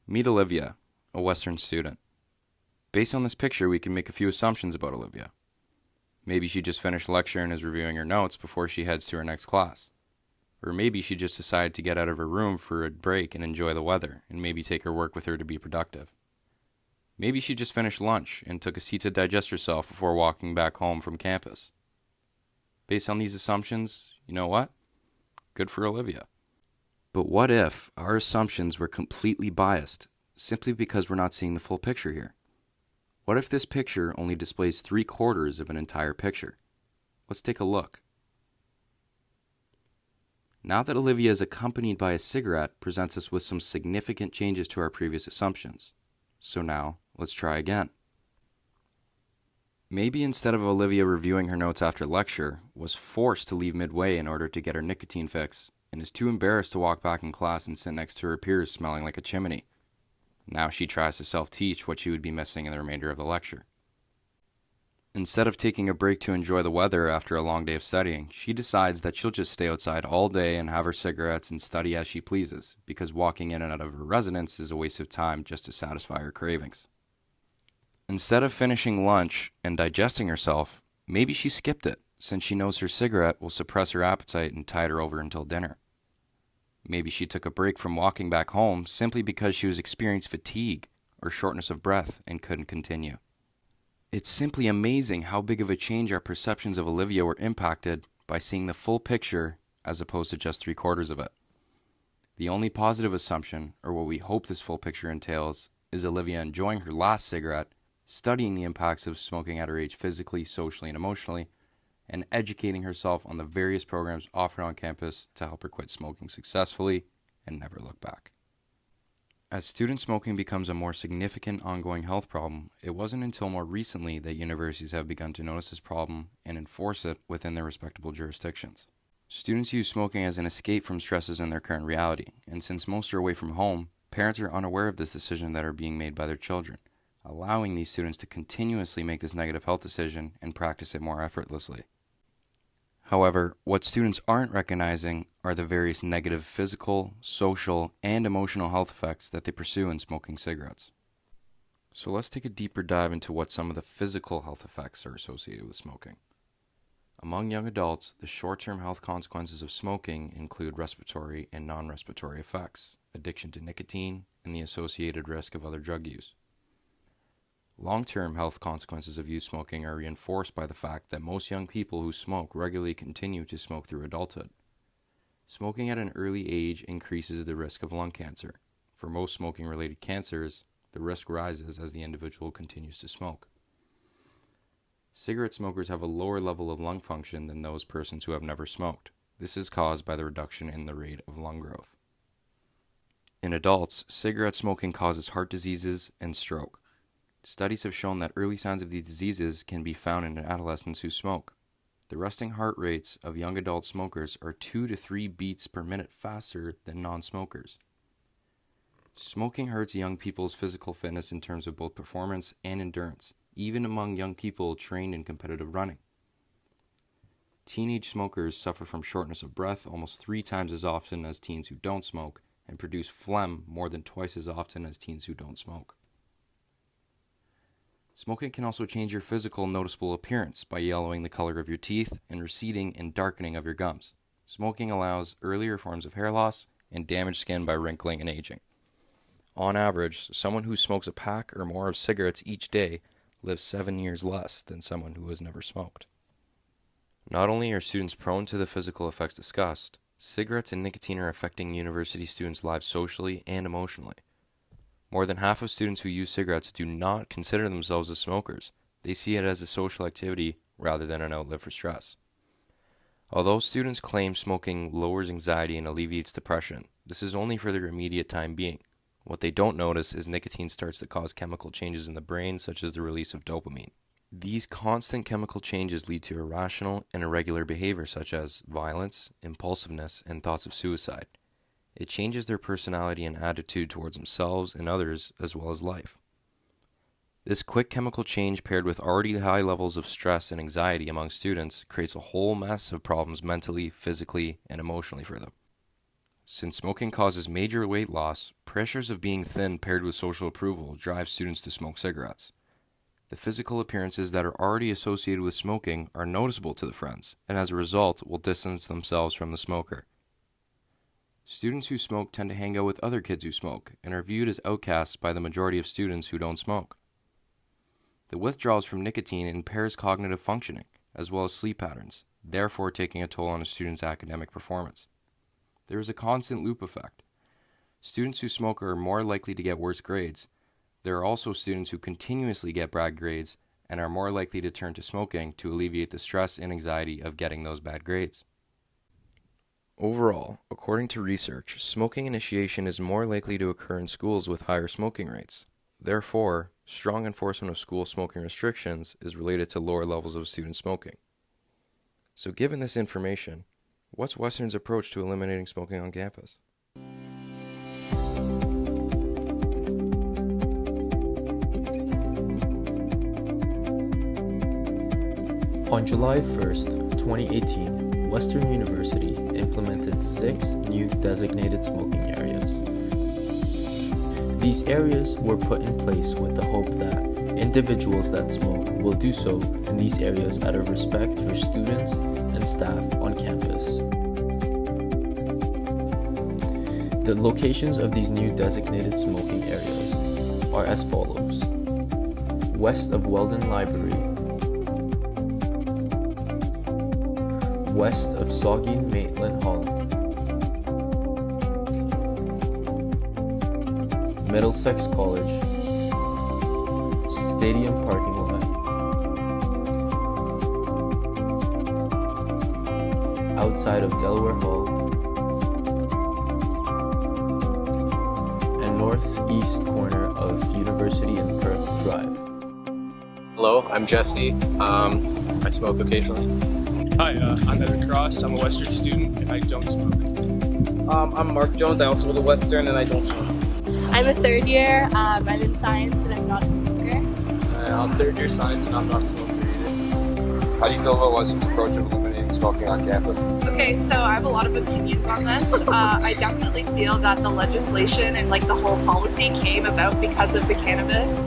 Meet Olivia, a Western student. Based on this picture, we can make a few assumptions about Olivia. Maybe she just finished lecture and is reviewing her notes before she heads to her next class. Or maybe she just decided to get out of her room for a break and enjoy the weather, and maybe take her work with her to be productive. Maybe she just finished lunch and took a seat to digest herself before walking back home from campus. Based on these assumptions, you know what? Good for Olivia. But what if our assumptions were completely biased, simply because we're not seeing the full picture here? What if this picture only displays 3/4 of an entire picture? Let's take a look. Now that Olivia is accompanied by a cigarette presents us with some significant changes to our previous assumptions. So now, let's try again. Maybe instead of Olivia reviewing her notes after lecture, was forced to leave midway in order to get her nicotine fix, and is too embarrassed to walk back in class and sit next to her peers smelling like a chimney. Now she tries to self-teach what she would be missing in the remainder of the lecture. Instead of taking a break to enjoy the weather after a long day of studying, she decides that she'll just stay outside all day and have her cigarettes and study as she pleases, because walking in and out of her residence is a waste of time just to satisfy her cravings. Instead of finishing lunch and digesting herself, maybe she skipped it, since she knows her cigarette will suppress her appetite and tide her over until dinner. Maybe she took a break from walking back home simply because she was experiencing fatigue or shortness of breath and couldn't continue. It's simply amazing how big of a change our perceptions of Olivia were impacted by seeing the full picture as opposed to just 3/4 of it. The only positive assumption, or what we hope this full picture entails, is Olivia enjoying her last cigarette, studying the impacts of smoking at her age physically, socially, and emotionally, and educating herself on the various programs offered on campus to help her quit smoking successfully and never look back. As student smoking becomes a more significant ongoing health problem, it wasn't until more recently that universities have begun to notice this problem and enforce it within their respectable jurisdictions. Students use smoking as an escape from stresses in their current reality, and since most are away from home, parents are unaware of this decision that are being made by their children, allowing these students to continuously make this negative health decision and practice it more effortlessly. However, what students aren't recognizing are the various negative physical, social, and emotional health effects that they pursue in smoking cigarettes. So let's take a deeper dive into what some of the physical health effects are associated with smoking. Among young adults, the short-term health consequences of smoking include respiratory and non-respiratory effects, addiction to nicotine, and the associated risk of other drug use. Long-term health consequences of youth smoking are reinforced by the fact that most young people who smoke regularly continue to smoke through adulthood. Smoking at an early age increases the risk of lung cancer. For most smoking-related cancers, the risk rises as the individual continues to smoke. Cigarette smokers have a lower level of lung function than those persons who have never smoked. This is caused by the reduction in the rate of lung growth. In adults, cigarette smoking causes heart diseases and stroke. Studies have shown that early signs of these diseases can be found in adolescents who smoke. The resting heart rates of young adult smokers are 2 to 3 beats per minute faster than non-smokers. Smoking hurts young people's physical fitness in terms of both performance and endurance, even among young people trained in competitive running. Teenage smokers suffer from shortness of breath almost 3 times as often as teens who don't smoke, and produce phlegm more than twice as often as teens who don't smoke. Smoking can also change your physical noticeable appearance by yellowing the color of your teeth and receding and darkening of your gums. Smoking allows earlier forms of hair loss and damaged skin by wrinkling and aging. On average, someone who smokes a pack or more of cigarettes each day lives 7 years less than someone who has never smoked. Not only are students prone to the physical effects discussed, cigarettes and nicotine are affecting university students' lives socially and emotionally. More than half of students who use cigarettes do not consider themselves as smokers. They see it as a social activity rather than an outlet for stress. Although students claim smoking lowers anxiety and alleviates depression, this is only for their immediate time being. What they don't notice is nicotine starts to cause chemical changes in the brain, such as the release of dopamine. These constant chemical changes lead to irrational and irregular behavior such as violence, impulsiveness, and thoughts of suicide. It changes their personality and attitude towards themselves and others, as well as life. This quick chemical change paired with already high levels of stress and anxiety among students creates a whole mess of problems mentally, physically, and emotionally for them. Since smoking causes major weight loss, pressures of being thin paired with social approval drive students to smoke cigarettes. The physical appearances that are already associated with smoking are noticeable to the friends, and as a result will distance themselves from the smoker. Students who smoke tend to hang out with other kids who smoke and are viewed as outcasts by the majority of students who don't smoke. The withdrawals from nicotine impairs cognitive functioning, as well as sleep patterns, therefore taking a toll on a student's academic performance. There is a constant loop effect. Students who smoke are more likely to get worse grades. There are also students who continuously get bad grades and are more likely to turn to smoking to alleviate the stress and anxiety of getting those bad grades. Overall, according to research, smoking initiation is more likely to occur in schools with higher smoking rates. Therefore, strong enforcement of school smoking restrictions is related to lower levels of student smoking. So given this information, what's Western's approach to eliminating smoking on campus? On July 1st, 2018, Western University implemented 6 new designated smoking areas. These areas were put in place with the hope that individuals that smoke will do so in these areas out of respect for students and staff on campus. The locations of these new designated smoking areas are as follows: west of Weldon Library, west of Saugeen Maitland Hall, Middlesex College, Stadium parking lot, outside of Delaware Hall, and northeast corner of University and Perth Drive. Hello, I'm Jesse. I smoke occasionally. Hi, I'm Evan Cross. I'm a Western student and I don't smoke. I'm Mark Jones. I also go to Western and I don't smoke. I'm a third year. I'm in science and I'm not a smoker. I'm third year science and I'm not a smoker either. How do you feel about Western's approach of eliminating smoking on campus? Okay, so I have a lot of opinions on this. I definitely feel that the legislation and like the whole policy came about because of the cannabis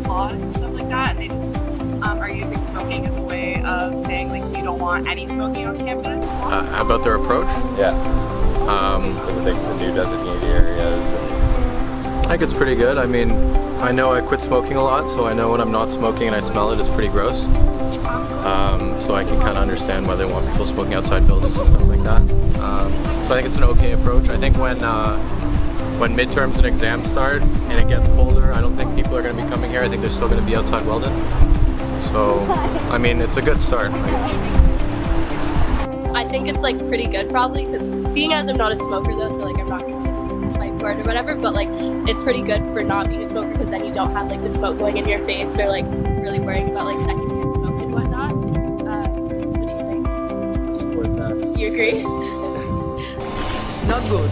laws and stuff like that, and they just are using smoking as a way of saying like you don't want any smoking on campus. How about their approach? Yeah. So they take the new designated areas. I think it's pretty good. I mean, I know I quit smoking a lot, so I know when I'm not smoking and I smell it, it's pretty gross. So I can kind of understand why they want people smoking outside buildings and stuff like that. So I think it's an okay approach. I think when midterms and exams start and it gets colder, I don't think people are going to be coming here. I think they're still going to be outside Weldon. So, I mean, it's a good start, I guess. I think it's like pretty good probably, because seeing as I'm not a smoker though, so like I'm not gonna fight for it or whatever, but like it's pretty good for not being a smoker because then you don't have like the smoke going in your face or like really worrying about like secondhand smoke and whatnot. What do you think? Support that. You agree? Not good.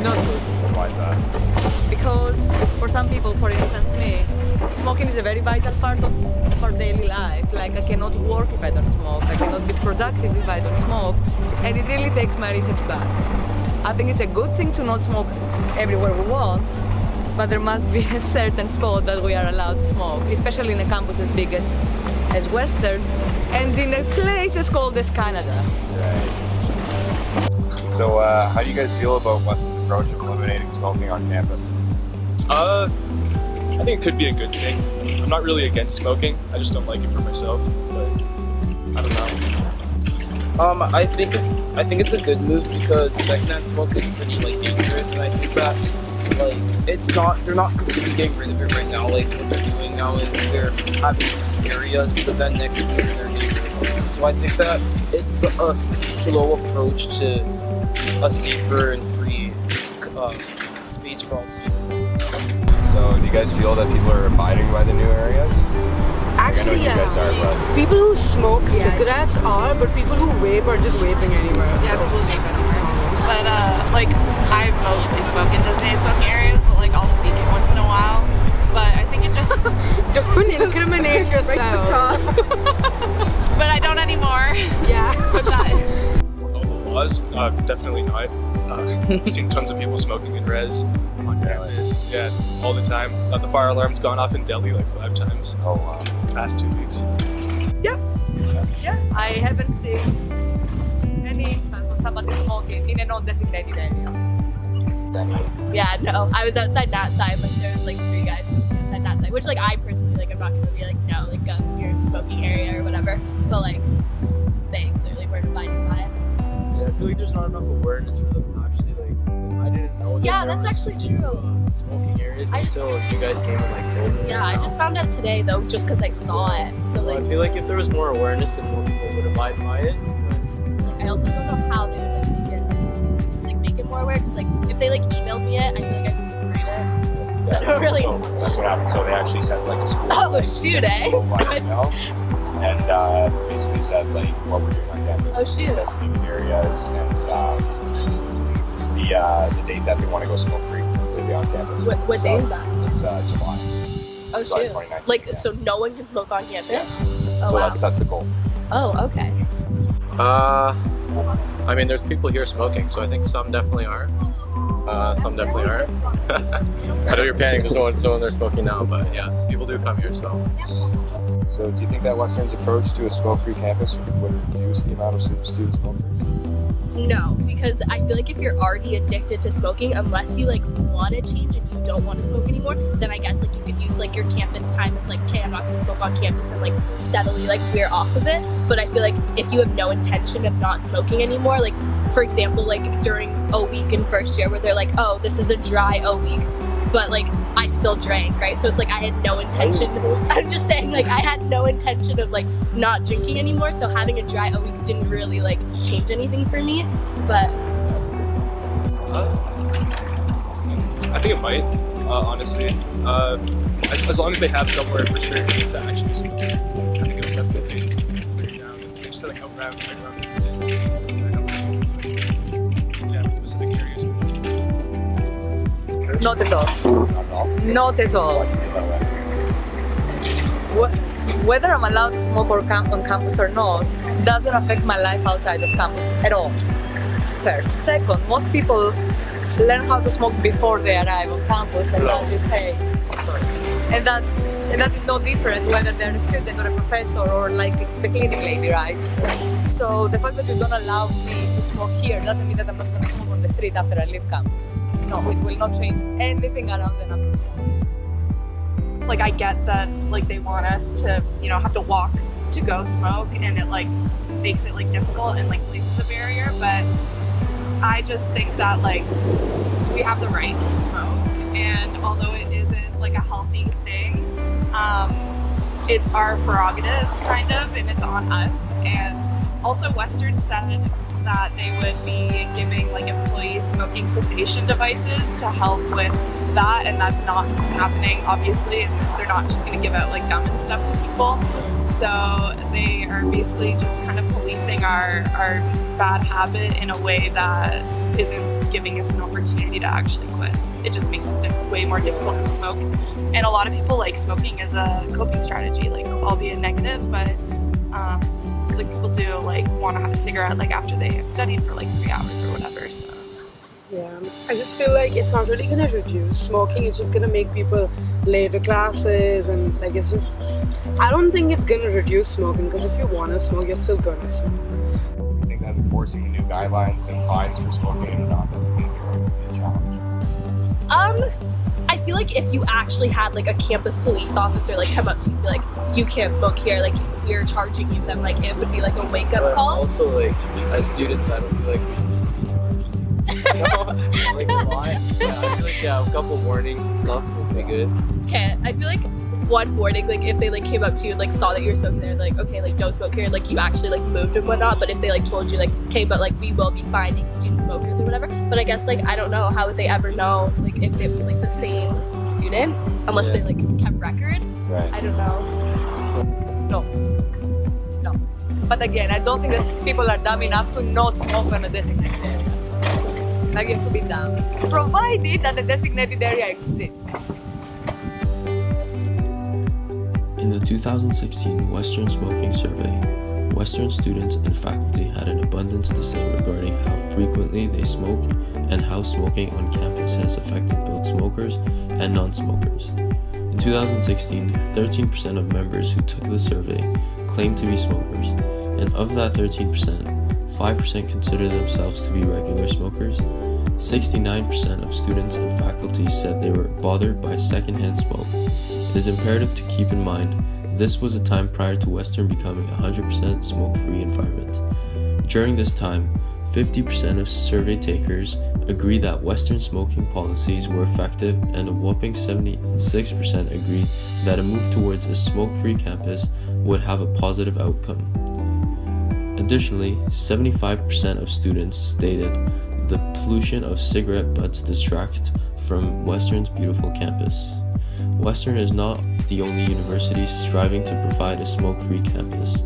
Not good. Why is that? Because for some people, for instance me, smoking is a very vital part of our daily life. Like I cannot work if I don't smoke, I cannot be productive if I don't smoke, and it really takes my research back. I think it's a good thing to not smoke everywhere we want, but there must be a certain spot that we are allowed to smoke, especially in a campus as big as Western, and in a place as cold as Canada. Right. So how do you guys feel about Western's approach of eliminating smoking on campus? I think it could be a good thing. I'm not really against smoking. I just don't like it for myself. But I don't know. I think it's a good move because secondhand smoke is pretty like dangerous, and I think that like they're not completely getting rid of it right now. Like what they're doing now is they're having these areas, but then next week they're getting rid of them. So I think that it's a slow approach to a safer and free space for all students. So do you guys feel that people are abiding by the new areas? Actually, you guys are, but people who smoke cigarettes are, but people who vape are just vaping anywhere. Yeah, people vape anywhere. But like I mostly smoke in designated smoking areas, but like I'll sneak it once in a while. But I think it just don't incriminate yourself. But I don't anymore. Yeah. With that. For all the laws, definitely not. I've seen tons of people smoking in res on campus. Yeah, all the time. The fire alarm's gone off in Delhi like 5 times. Oh wow. Past 2 weeks. Yeah, I haven't seen any instance of somebody smoking in a non-designated area. Yeah, no. I was outside Nat side, like there was like 3 guys smoking outside Nat side, which like I personally like I'm not gonna be like no, like you're in a smoking area or whatever. But like they clearly weren't abiding by it. Yeah, I feel like there's not enough awareness for them actually like I didn't know that Yeah, there that's was actually true. Smoking areas I just- until you guys came and like told me. Yeah, I just found out today though, just because I saw it. So So I like feel like if there was more awareness, then more people would abide by it. I also don't know how they would like make it more aware. Cause like if they like emailed me it, I feel like I could read it. So I don't really. So that's what happened. So they actually sent like a school. Oh shoot, eh? email, and basically said like what we're doing on campus. Oh, shoot. Designated areas and the date that they want to go smoke free completely on campus. What day is that? It's July. Oh July shoot. 29th, Like yeah. so no one can smoke on campus? Oh So wow. that's the goal. Oh okay. I mean, there's people here smoking, so I think some definitely are. Some definitely aren't. I know you're panicking, there's no one there smoking now, but yeah, people do come here, so. So do you think that Western's approach to a smoke-free campus would reduce the amount of student smokers? No, because I feel like if you're already addicted to smoking, unless you like want to change and you don't want to smoke anymore, then I guess like you could use like your campus time as like, okay, I'm not going to smoke on campus and like steadily like veer off of it. But I feel like if you have no intention of not smoking anymore, like for example, like during O week in first year where they're like, oh, this is a dry O week, but like I still drank, right? So it's like I had no intention. I'm just saying like I had no intention of like not drinking anymore. So having a dry O week didn't really like change anything for me. But I think it might, honestly. As long as they have somewhere for sure to actually smoke, I think it'll definitely bring it down. They just set a couple around specific areas. Not at all. Not at all. Whether I'm allowed to smoke on campus or not doesn't affect my life outside of campus at all. First. Second, most people learn how to smoke before they arrive on campus and that is and that is no different whether they're a student or a professor or like the cleaning lady, right? So the fact that you don't allow me to smoke here doesn't mean that I'm not going to smoke on the street after I leave campus. No, it will not change anything around the number of smokers. Like I get that like they want us to, you know, have to walk to go smoke and it like makes it like difficult and like places a barrier, but I just think that like we have the right to smoke and although it isn't like a healthy thing, it's our prerogative kind of and it's on us. And also Western said that they would be giving like employees smoking cessation devices to help with that and that's not happening obviously. They're not just going to give out like gum and stuff to people. So they are basically just kind of policing our bad habit in a way that isn't giving us an opportunity to actually quit. It just makes it way more difficult to smoke. And a lot of people like smoking as a coping strategy, like albeit negative, but like people do like want to have a cigarette like after they have studied for like 3 hours or whatever. So Yeah, I just feel like it's not really gonna reduce smoking. It's just gonna make people late to classes and like it's just. I don't think it's gonna reduce smoking because if you wanna smoke, you're still gonna smoke. Do you think that enforcing the new guidelines and fines for smoking in non-designated area would be a challenge? I feel like if you actually had like a campus police officer like come up to you and be like, you can't smoke here, like we're charging you, then like it would be like a wake up But call. also like as students, I don't feel like we should like a lot. Yeah, I feel like a couple warnings and stuff would be good. Okay, I feel like one warning, like if they like came up to you and like saw that you're smoking there, like okay, like don't smoke here, like you actually like moved and whatnot. But if they like told you like, okay, but like we will be finding student smokers or whatever. But I guess like I don't know how would they ever know like if it was like the same student unless they like kept record. Right. I don't know. No. But again, I don't think that people are dumb enough to not smoke on a designated area. Like you have to be dumb, provided that the designated area exists. In the 2016 Western Smoking Survey, Western students and faculty had an abundance to say regarding how frequently they smoke and how smoking on campus has affected both smokers and non-smokers. In 2016, 13% of members who took the survey claimed to be smokers, and of that 13%, 5% consider themselves to be regular smokers. 69% of students and faculty said they were bothered by secondhand smoke. It is imperative to keep in mind this was a time prior to Western becoming a 100% smoke-free environment. During this time, 50% of survey takers agreed that Western smoking policies were effective, and a whopping 76% agreed that a move towards a smoke-free campus would have a positive outcome. Additionally, 75% of students stated the pollution of cigarette butts distract from Western's beautiful campus. Western is not the only university striving to provide a smoke-free campus.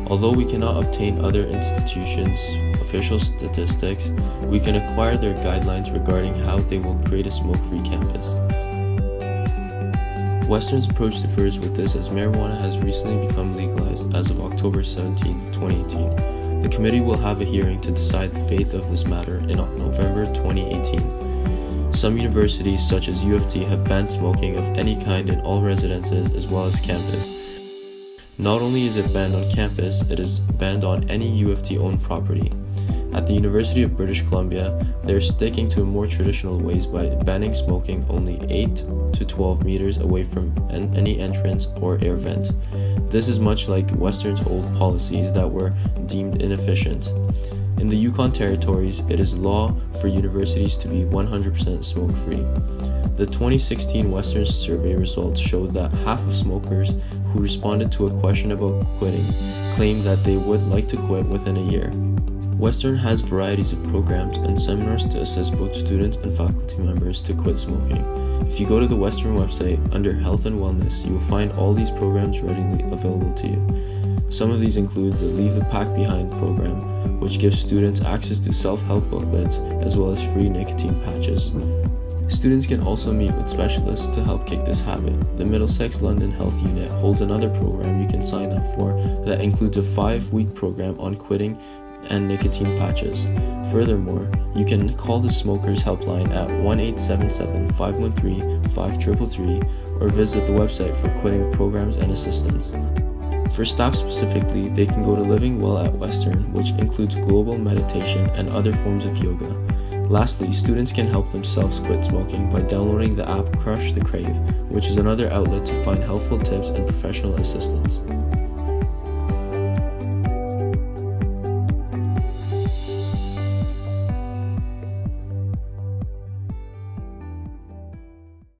Although we cannot obtain other institutions' official statistics, we can acquire their guidelines regarding how they will create a smoke-free campus. Western's approach differs with this, as marijuana has recently become legalized as of October 17, 2018. The committee will have a hearing to decide the fate of this matter in November 2018. Some universities, such as U of T, have banned smoking of any kind in all residences as well as campus. Not only is it banned on campus, it is banned on any U of T owned property. At the University of British Columbia, they are sticking to more traditional ways by banning smoking only 8 to 12 meters away from any entrance or air vent. This is much like Western's old policies that were deemed inefficient. In the Yukon Territories, it is law for universities to be 100% smoke-free. The 2016 Western survey results showed that half of smokers who responded to a question about quitting claimed that they would like to quit within a year. Western has varieties of programs and seminars to assist both students and faculty members to quit smoking. If you go to the Western website, under Health and Wellness, you will find all these programs readily available to you. Some of these include the Leave the Pack Behind program, which gives students access to self-help booklets as well as free nicotine patches. Students can also meet with specialists to help kick this habit. The Middlesex London Health Unit holds another program you can sign up for that includes a 5-week program on quitting and nicotine patches. Furthermore, you can call the Smokers Helpline at 1-877-513-5333 or visit the website for quitting programs and assistance. For staff specifically, they can go to Living Well at Western, which includes global meditation and other forms of yoga. Lastly, students can help themselves quit smoking by downloading the app Crush the Crave, which is another outlet to find helpful tips and professional assistance.